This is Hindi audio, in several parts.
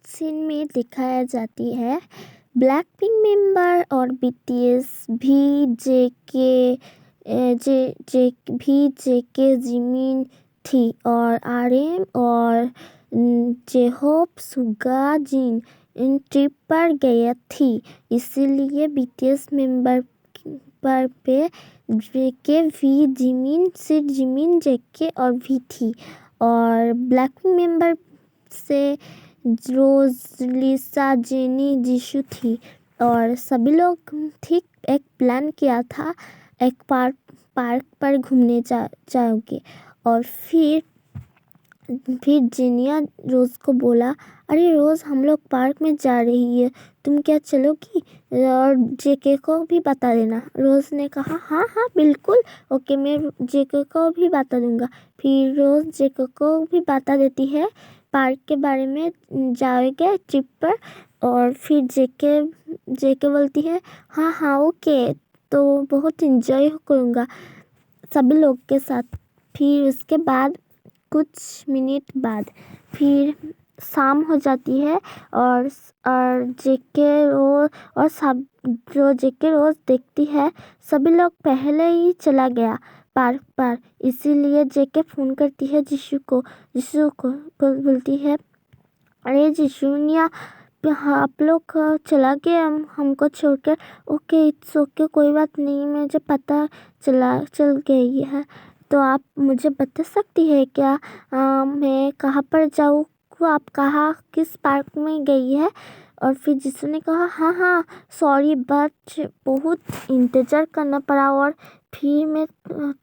सीन में दिखाया जाती है ब्लैक पिंक मेंबर और बीटीएस भी जेके जिमिन थी और आरएम और जेहोप सुगा जिन इन ट्रिप पर गया थी। इसीलिए बीटीएस मेंबर पर पे जेके वी जिमिन सिर्फ जिमिन जेके और भी थी और ब्लैकपिंक मेंबर से रोज लिसा जेनी जिशु थी और सभी लोग ठीक एक प्लान किया था एक पार्क पर घूमने जाओगे और फिर जेनिया रोज को बोला, अरे रोज हम लोग पार्क में जा रही है, तुम क्या चलोगी और जेके को भी बता देना। रोज ने कहा हाँ हाँ बिल्कुल ओके, मैं जेके को भी बता दूंगा। फिर रोज जेके को भी बता देती है पार्क के बारे में, जाओगे ट्रिप पर। और फिर जेके बोलती है हाँ हाँ ओके, तो बहुत इंजॉय करूँगा सभी लोग के साथ। फिर उसके बाद कुछ मिनट बाद फिर शाम हो जाती है और जेके रोज और सब जो जेके रोज देखती है सभी लोग पहले ही चला गया पार्क पर। इसीलिए जेके फोन करती है जिशु को बोलती है, अरे जिशुनिया आप लोग चला गए हमको छोड़कर। ओके इट्स ओके, कोई बात नहीं, मुझे पता चल गई है। तो आप मुझे बता सकती है क्या मैं कहाँ पर जाऊँ, आप कहाँ किस पार्क में गई है। और फिर जिसू ने कहा हाँ हाँ सॉरी बट बहुत इंतज़ार करना पड़ा और फिर मैं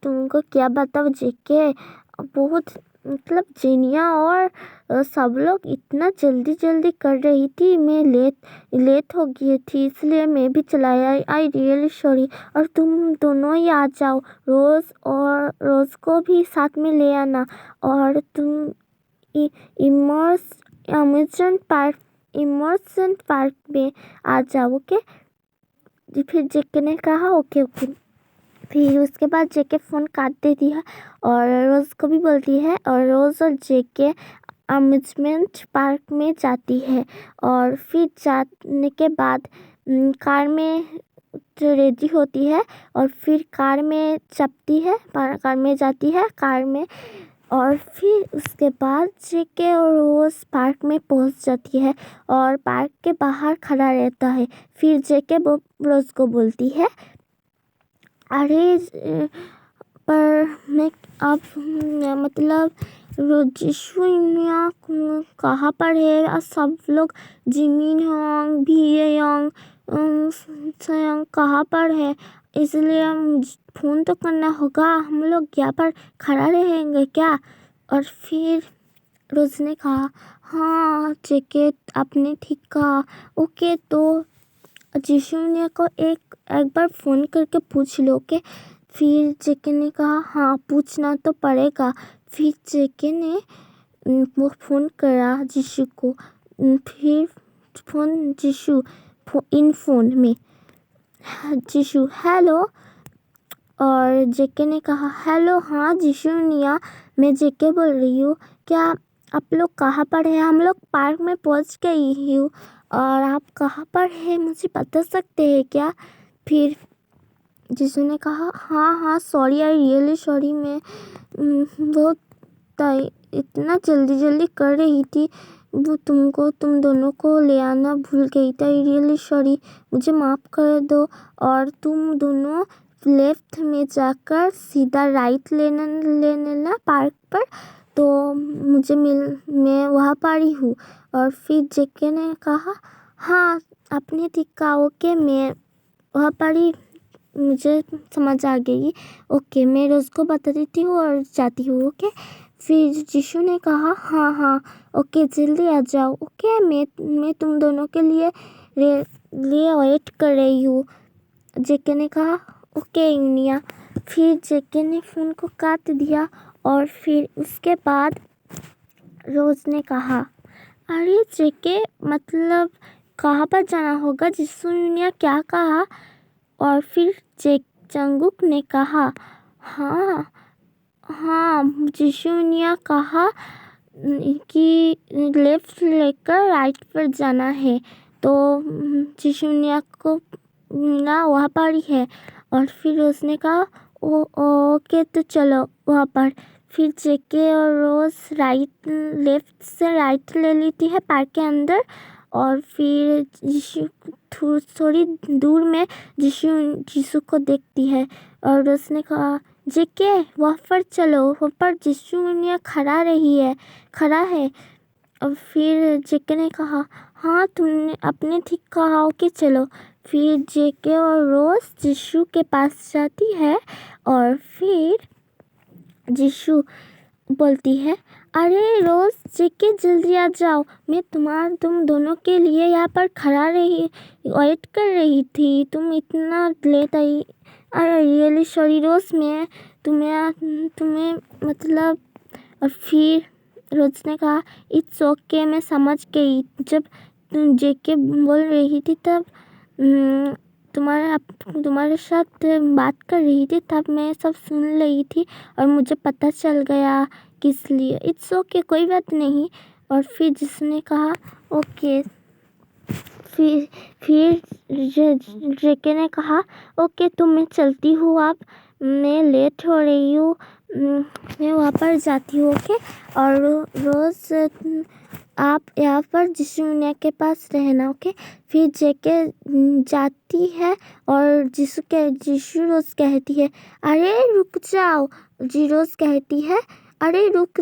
तुमको क्या बताऊँ जेके, बहुत मतलब जेनिया और सब लोग इतना जल्दी कर रही थी, मैं लेट हो गई थी इसलिए मैं भी चला आई रियली सॉरी। और तुम दोनों ही आ जाओ, रोज़ को भी साथ में ले आना और तुम इमर्सन पार्क में आ जाओ ओके। फिर जेके ने कहा ओके। फिर उसके बाद जेके फ़ोन काट देती है और रोज़ को भी बोलती है और रोज़ और जेके अम्यूज़मेंट पार्क में जाती है। और फिर जाने के बाद कार में रेडी होती है और फिर कार में जाती है कार में। और फिर उसके बाद जेके और रोज़ पार्क में पहुंच जाती है और पार्क के बाहर खड़ा रहता है। फिर जेके रोज़ को बोलती है, अरे पर मैं अब मतलब जिशुनिया कहाँ पर है, और सब लोग जिमिन होंग भी योंग कहाँ पर है, इसलिए हम फ़ोन तो करना होगा, हम लोग यहाँ पर खड़ा रहेंगे क्या। और फिर रोज ने कहा हाँ जेके आपने ठीक कहा ओके, तो जिशुनिया को एक बार फ़ोन करके पूछ लो के। फिर जेके ने कहा हाँ पूछना तो पड़ेगा। फिर जेके ने वो फ़ोन करा जिशु को। फिर इन फ़ोन में जिशु हेलो। और जेके ने कहा हेलो हाँ जिशुनिया, मैं जेके बोल रही हूँ, क्या आप लोग कहाँ पर हैं। हम लोग पार्क में पहुँच गई हूँ और आप कहाँ पर हैं मुझे बता सकते हैं क्या। फिर जिसू ने कहा हाँ सॉरी आई रियली सॉरी, मैं बहुत इतना जल्दी कर रही थी, वो तुम दोनों को ले आना भूल गई थी, आई रियली सॉरी, मुझे माफ़ कर दो। और तुम दोनों लेफ्ट में जाकर सीधा राइट लेना पार्क पर, तो मैं वहाँ पर ही हूँ। और फिर जेके ने कहा हाँ आपने ठीक कहा ओके, मैं वहाँ पर ही, मुझे समझ आ गई ओके, मैं रोज़ को बता देती हूँ और जाती हूँ ओके। फिर जिशु ने कहा हाँ ओके जल्दी आ जाओ ओके, मैं तुम दोनों के लिए वेट कर रही हूँ। जेके ने कहा ओके इंडिया। फिर जेके ने फ़ोन को काट दिया और फिर उसके बाद रोज़ ने कहा अरे जेके मतलब कहाँ पर जाना होगा, जिसु ने क्या कहा। और फिर जंगकुक ने कहा हाँ जिशु ने कहा कि लेफ्ट लेकर राइट पर जाना है। तो जिशुनिया को ना वहाँ पर ही है। और फिर उसने कहा ओ ओके तो चलो वहाँ पर। फिर जेके और रोज लेफ्ट से राइट ले लेती है पार्क के अंदर। और फिर जिशु थोड़ी दूर में जिशु को देखती है। और उसने कहा जेके वहाँ पर चलो, वहाँ पर जिशुनिया खड़ा है। और फिर जेके ने कहा हाँ तुमने अपने ठीक कहा, ओके चलो। फिर जेके और रोज जिशु के पास जाती है। और फिर जिशु बोलती है अरे रोज जेके जल्दी आ जाओ, मैं तुम दोनों के लिए यहाँ पर वेट कर रही थी, तुम इतना लेट आई। अरे रियली सॉरी रोज, मैं तुम्हें मतलब। और फिर रोज ने कहा इट्स ओके, मैं समझ गई। जब तुम जेके बोल रही थी तब तुम्हारे साथ बात कर रही थी, तब मैं सब सुन रही थी और मुझे पता चल गया किस लिए। इट्स ओके, कोई बात नहीं। और फिर जिसने कहा ओके। फिर जेके ने कहा ओके तो मैं चलती हूँ, अब मैं लेट हो रही हूँ, मैं वहाँ पर जाती हूँ ओके। और रोज़ आप यहाँ पर जिशुनिया के पास रहना ओके। फिर जेके जाती है और जिशु रोज़ कहती है अरे रुक जाओ। रोज़ कहती है अरे रुक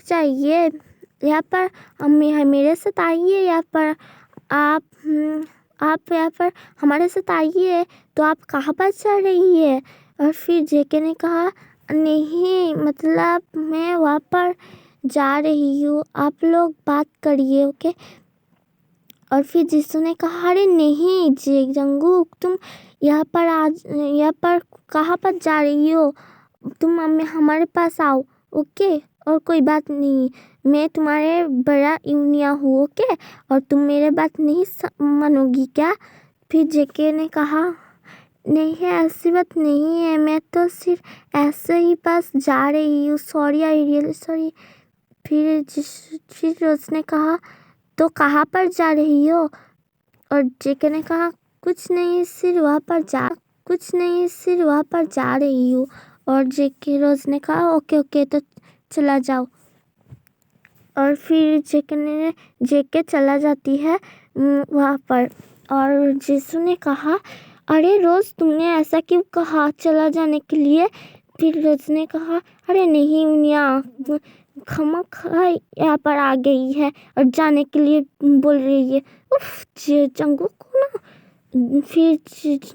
जाइए, यहाँ पर मेरे साथ आइए, यहाँ पर आप यहाँ पर हमारे साथ आइए। तो आप कहाँ पर जा रही है? और फिर जेके ने कहा नहीं मतलब मैं वहाँ पर जा रही हूँ, आप लोग बात करिए ओके। और फिर जिसू ने कहा अरे नहीं जंगूक, तुम यहाँ पर कहाँ पर जा रही हो? तुम हमारे पास आओ ओके। और कोई बात नहीं, मैं तुम्हारे बड़ा यूनिया हूँ ओके। और तुम मेरे बात नहीं मानोगी क्या? फिर जेके ने कहा नहीं ऐसी बात नहीं है, मैं तो सिर्फ ऐसे ही पास जा रही हूँ, सॉरी आई रियली सॉरी। फिर उसने कहा तो कहाँ पर जा रही हो? और जेके ने कहा कुछ नहीं सिर्फ वहाँ पर जा रही हूँ। और जेके रोज ने कहा ओके तो चला जाओ। और फिर जेके चला जाती है वहाँ पर। और जिसू ने कहा अरे रोज तुमने ऐसा क्यों कहा चला जाने के लिए? फिर रोज ने कहा अरे नहीं उनिया, खमा यहाँ पर आ गई है और जाने के लिए बोल रही है। उफ चंगू को ना। फिर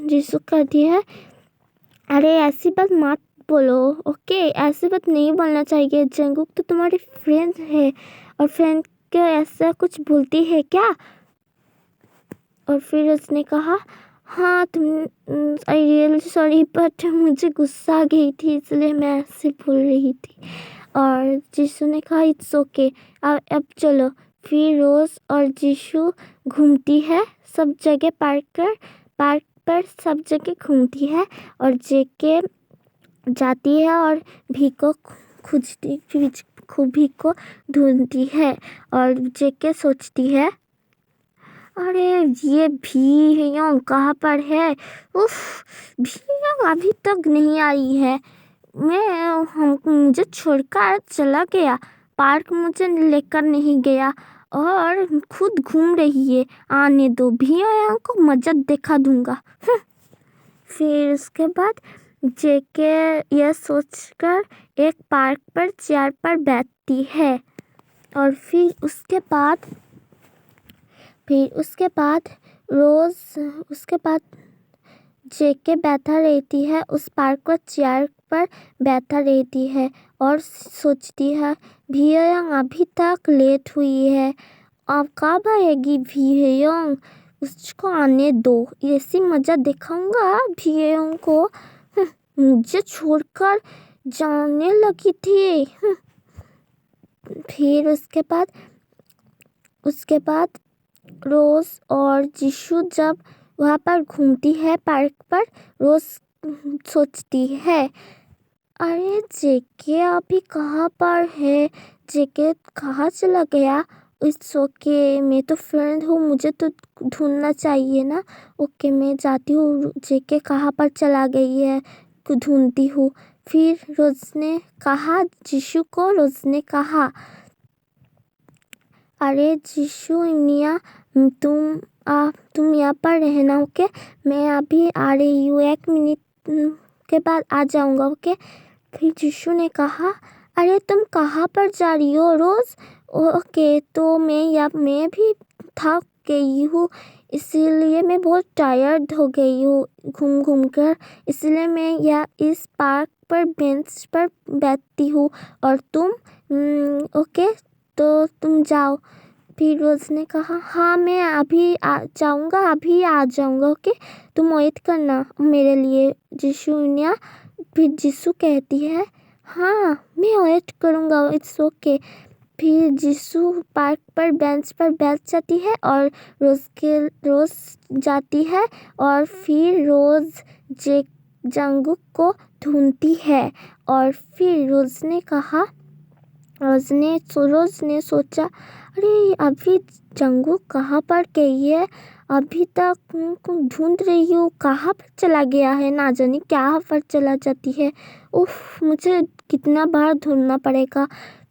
जिसू कहती है अरे ऐसी बात मत बोलो ओके, ऐसी बात नहीं बोलना चाहिए, जंगुक तो तुम्हारी फ्रेंड है और फ्रेंड के ऐसा कुछ बोलती है क्या? और फिर उसने कहा हाँ तुम आई रियली सॉरी बट मुझे गुस्सा आ गई थी इसलिए मैं ऐसे बोल रही थी। और जिशु ने कहा इट्स ओके, अब चलो। फिर रोज और जिशु घूमती है सब जगह, पार्क पर सब जगह घूमती है। और जेके जाती है और भी को ढूंढती है। और जेके सोचती है अरे ये भी कहाँ पर है? उफ भी अभी तक नहीं आई है, मुझे छोड़कर चला गया, पार्क मुझे लेकर नहीं गया और खुद घूम रही है, आने दो भैया को मजा दिखा दूंगा। फिर उसके बाद जेके यह सोचकर एक पार्क पर चेयर पर बैठती है। और फिर उसके बाद जेके बैठा रहती है उस पार्क पर चेयर पर बैठा रहती है और सोचती है भीयंग अभी तक लेट हुई है, अब कब आएगी भीयंग, उसको आने दो, ऐसी मजा दिखाऊंगा भीयंग को, मुझे छोड़कर जाने लगी थी। फिर उसके बाद रोज और जिशु जब वहाँ पर घूमती है पार्क पर, रोज सोचती है अरे जेके अभी कहाँ पर है? जेके कहाँ चला गया? इट्स ओके, मैं तो फ्रेंड हूँ, मुझे तो ढूंढना चाहिए ना। ओके, मैं जाती हूँ, जेके कहाँ पर चला गई है ढूंढती हूँ। फिर रोज ने कहा जीशु को, रोज ने कहा अरे जीशु निया, तुम यहाँ पर रहना। ओके, मैं अभी आ रही हूँ, 1 मिनट के बाद आ जाऊँगा। ओके। फिर जीशु ने कहा अरे तुम कहाँ पर जा रही हो रोज? ओके, तो मैं भी थक गई हूँ, इसीलिए मैं बहुत टायर्ड हो गई हूँ घूम घूम कर, इसलिए मैं इस पार्क पर बेंच पर बैठती हूँ। और तुम? ओके, तो तुम जाओ। फिर रोज ने कहा हाँ, मैं अभी आ जाऊँगा, अभी आ जाऊँगा। ओके, तुम वेट करना मेरे लिए जिशुनिया। फिर जिसू कहती है हाँ, मैं वेट करूँगा, इट्स ओके। फिर जिसू पार्क पर बेंच पर बैठ जाती है और रोज जाती है और फिर रोज जंगुक को ढूंढती है। और फिर रोज ने सोचा अरे अभी जंगुक कहाँ पर गई है? अभी तक उनको ढूंढ रही हूँ, कहाँ पर चला गया है, ना जाने कहाँ पर चला जाती है। उफ, मुझे कितना बार ढूंढना पड़ेगा।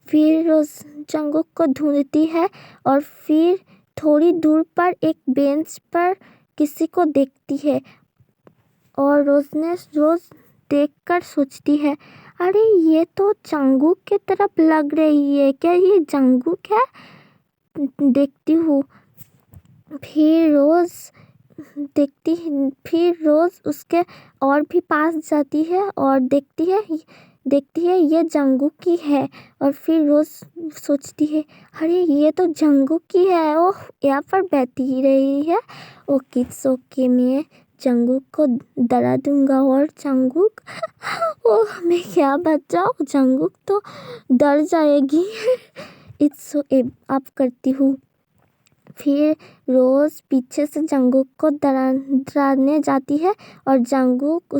फिर रोज जंगुक को ढूंढती है और फिर थोड़ी दूर पर एक बेंच पर किसी को देखती है और रोज देखकर सोचती है अरे ये तो जंगुक की तरफ लग रही है, क्या ये जंगुक है? देखती हूँ। फिर रोज उसके और भी पास जाती है और देखती है ये जंगुक की है। और फिर रोज सोचती है अरे ये तो जंगुक की है, ओह यहाँ पर बैठी ही रही है। ओके, ओके, मैं जंगुक को डरा दूंगा। और जंगुक ओह, मैं क्या बचाऊँ, जंगुक तो डर जाएगी। इट्स अब करती हूँ। फिर रोज पीछे से जंगुक को डराने जाती है और जंगुक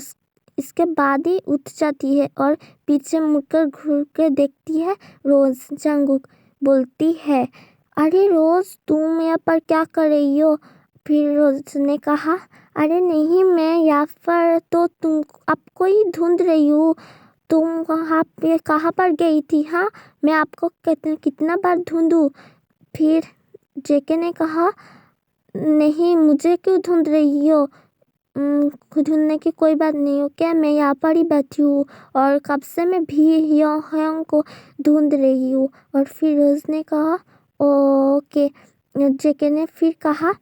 इसके बाद ही उठ जाती है और पीछे मुड़कर घूर कर देखती है रोज। जंगुक बोलती है अरे रोज, तुम यहाँ पर क्या कर रही हो? फिर रोज ने कहा अरे नहीं, मैं यहाँ पर तो तुम आपको ही ढूंढ रही हूँ, तुम कहाँ पर गई थी? हाँ, मैं आपको कितना बार ढूंढूं? फिर जेके ने कहा नहीं, मुझे क्यों ढूंढ रही हो? ढूंढने की कोई बात नहीं हो क्या, मैं यहाँ पर ही बैठी हूँ और कब से मैं भी ह्योंग को ढूंढ रही हूँ। और फिर रोज ने कहा ओके। जेके ने फिर कहा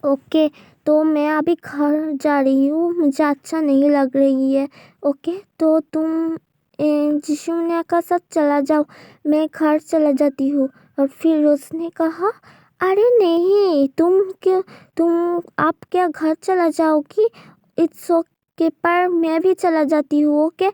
ओके, तो मैं अभी घर जा रही हूँ, मुझे अच्छा नहीं लग रही है। ओके, तो तुम जिशुनिया का साथ चला जाओ, मैं घर चला जाती हूँ। और फिर रोज ने कहा अरे नहीं, आप क्या घर चला जाओगी? इट्स ओके, पर मैं भी चला जाती हूँ। ओके,